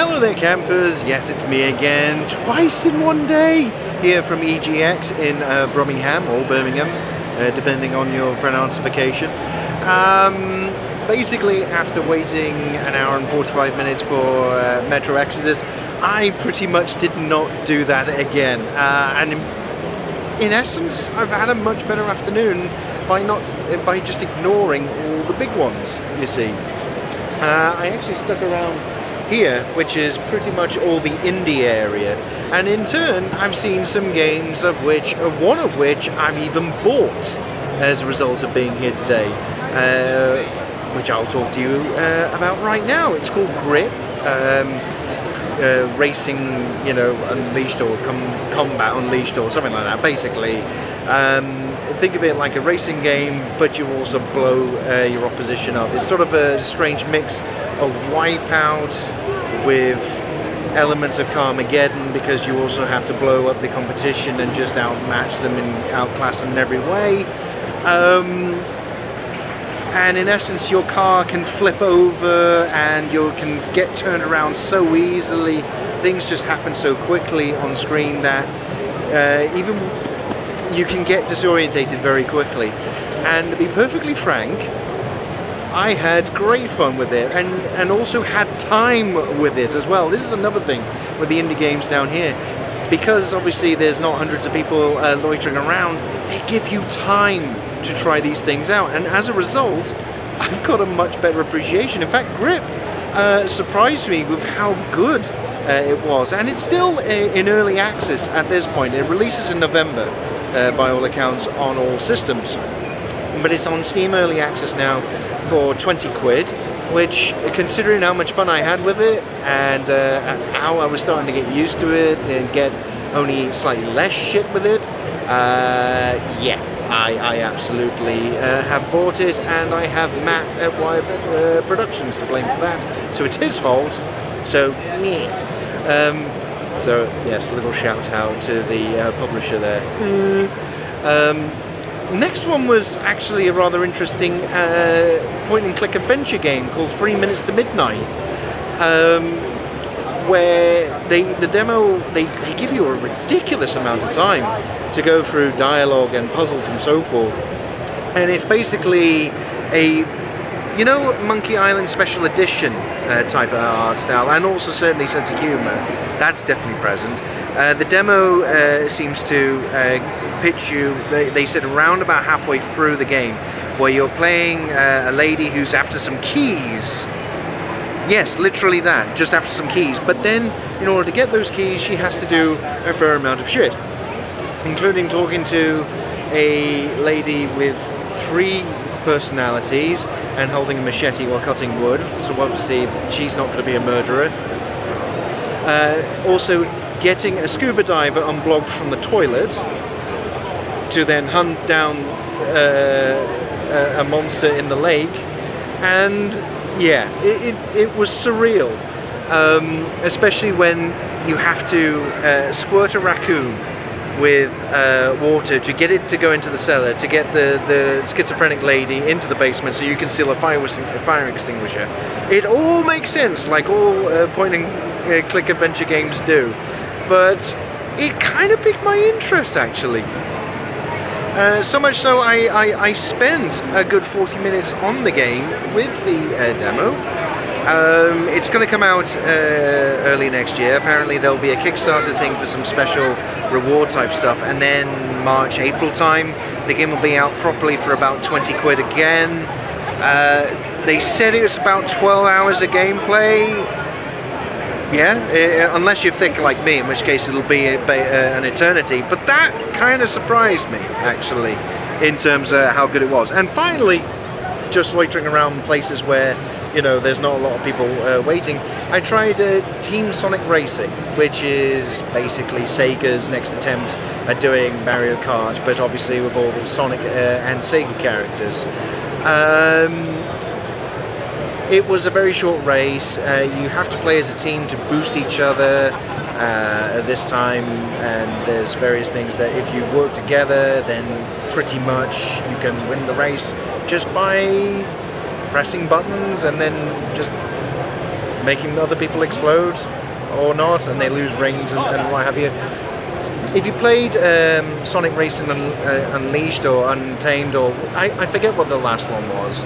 Hello there campers, yes it's me again, twice in one day, here from EGX in Birmingham or Birmingham, depending on your pronunciation. Basically after waiting an hour and 45 minutes for Metro Exodus, I pretty much did not do that again, and in essence I've had a much better afternoon by just ignoring all the big ones, you see. I actually stuck around here, which is pretty much all the indie area, and in turn I've seen some games of which, one of which I've even bought as a result of being here today, which I'll talk to you about right now. It's called Grip, Racing, you know, Unleashed, or Combat Unleashed, or something like that. Basically, think of it like a racing game, but you also blow your opposition up. It's sort of a strange mix of Wipeout with elements of Carmageddon, because you also have to blow up the competition and just outmatch them and outclass them in every way. And in essence your car can flip over and you can get turned around so easily. Things just happen so quickly on screen that even you can get disorientated very quickly. And to be perfectly frank, I had great fun with it, and also had time with it as well. This is another thing with the indie games down here. Because obviously there's not hundreds of people loitering around, they give you time to try these things out, and as a result I've got a much better appreciation. In fact, Grip surprised me with how good it was, and it's still in early access at this point. It releases in November by all accounts on all systems, but it's on Steam early access now for 20 quid, which, considering how much fun I had with it and how I was starting to get used to it and get only slightly less shit with it, yeah, I absolutely have bought it, and I have Matt at Wire Productions to blame for that, so it's his fault. So yeah. So yes, a little shout out to the publisher there. Next one was actually a rather interesting point-and-click adventure game called 3 Minutes to Midnight, where the demo, they give you a ridiculous amount of time to go through dialogue and puzzles and so forth, and it's basically a, you know, Monkey Island Special Edition type of art style, and also certainly sense of humour. That's definitely present. The demo seems to pitch you, they said, around about halfway through the game, where you're playing a lady who's after some keys. Yes, literally that, just after some keys. But then, in order to get those keys, she has to do a fair amount of shit, including talking to a lady with 3 personalities and holding a machete while cutting wood, so obviously she's not going to be a murderer. Also getting a scuba diver unblocked from the toilet to then hunt down a monster in the lake, and yeah, it was surreal, especially when you have to squirt a raccoon with water to get it to go into the cellar, to get the schizophrenic lady into the basement so you can steal a fire extinguisher. It all makes sense, like all point-and-click adventure games do, but it kind of piqued my interest actually. So much so I spent a good 40 minutes on the game with the demo. It's going to come out early next year. Apparently there'll be a Kickstarter thing for some special reward type stuff, and then March, April time the game will be out properly for about 20 quid again. They said it was about 12 hours of gameplay. Yeah, unless you're thick like me, in which case it'll be an eternity. But that kind of surprised me, actually, in terms of how good it was. And finally, just loitering around places where, you know, there's not a lot of people waiting, I tried Team Sonic Racing, which is basically Sega's next attempt at doing Mario Kart, but obviously with all the Sonic and Sega characters. It was a very short race. You have to play as a team to boost each other this time, and there's various things that if you work together, then pretty much you can win the race just by pressing buttons and then just making other people explode or not, and they lose rings and what have you. If you played Sonic Racing Unleashed or Untamed, or I forget what the last one was,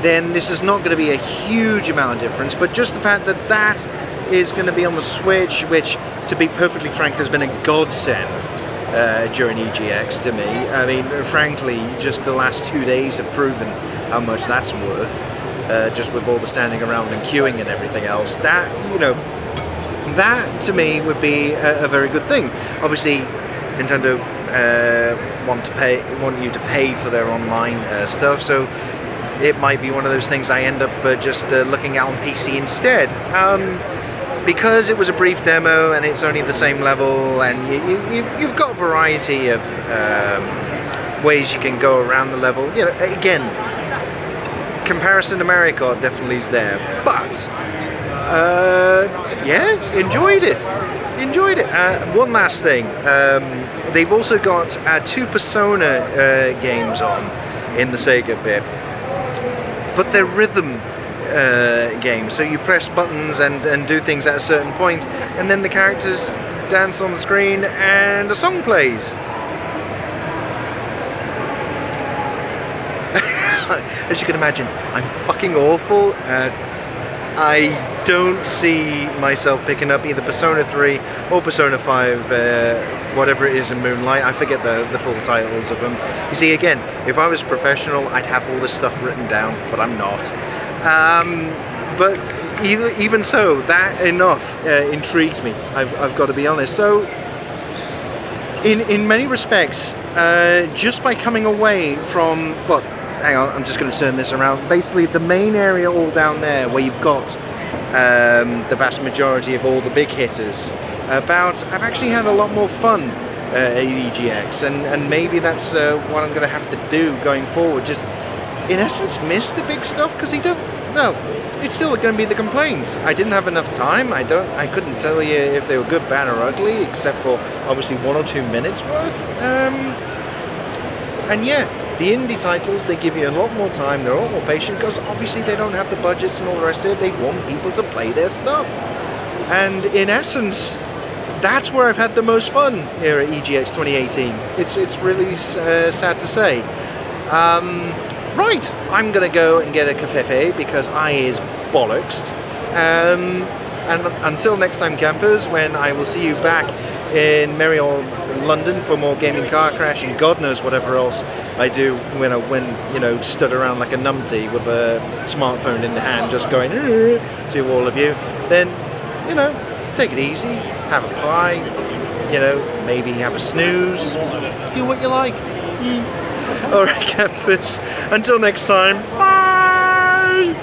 then this is not going to be a huge amount of difference, but just the fact that that is going to be on the Switch, which, to be perfectly frank, has been a godsend during EGX to me. I mean, frankly, just the last 2 days have proven how much that's worth, just with all the standing around and queuing and everything else. That, you know, that to me would be a very good thing. Obviously, Nintendo want you to pay for their online stuff, so it might be one of those things I end up just looking at on PC instead. Because it was a brief demo and it's only the same level, and you've got a variety of ways you can go around the level. You know, again, comparison to Mario Kart definitely is there, but yeah, enjoyed it. One last thing, they've also got 2 Persona games on in the Sega bit, but they're rhythm games, so you press buttons and do things at a certain point, and then the characters dance on the screen and a song plays. As you can imagine, I'm fucking awful. I don't see myself picking up either Persona 3 or Persona 5, whatever it is in Moonlight. I forget the full titles of them. You see, again, if I was professional, I'd have all this stuff written down, but I'm not. But even so, that enough intrigued me, I've got to be honest. So, in many respects, just by coming away from, well, hang on, I'm just going to turn this around. Basically, the main area all down there, where you've got the vast majority of all the big hitters, I've actually had a lot more fun at EGX, and maybe that's what I'm going to have to do going forward. Just, in essence, miss the big stuff, because well, it's still going to be the complaint. I didn't have enough time. I couldn't tell you if they were good, bad, or ugly, except for obviously 1 or 2 minutes worth. And yeah, the indie titles, they give you a lot more time, they're a lot more patient, because obviously they don't have the budgets and all the rest of it. They want people to play their stuff. And in essence, that's where I've had the most fun here at EGX 2018. It's really sad to say. Right, I'm going to go and get a cafefe because I is bollocks. And until next time, campers, when I will see you back in merry old London for more gaming, car crash, and God knows whatever else I do when you know, stood around like a numpty with a smartphone in the hand, just going to all of you. Then, you know, take it easy, have a pie, you know, maybe have a snooze, do what you like. Alright, campers, until next time, bye!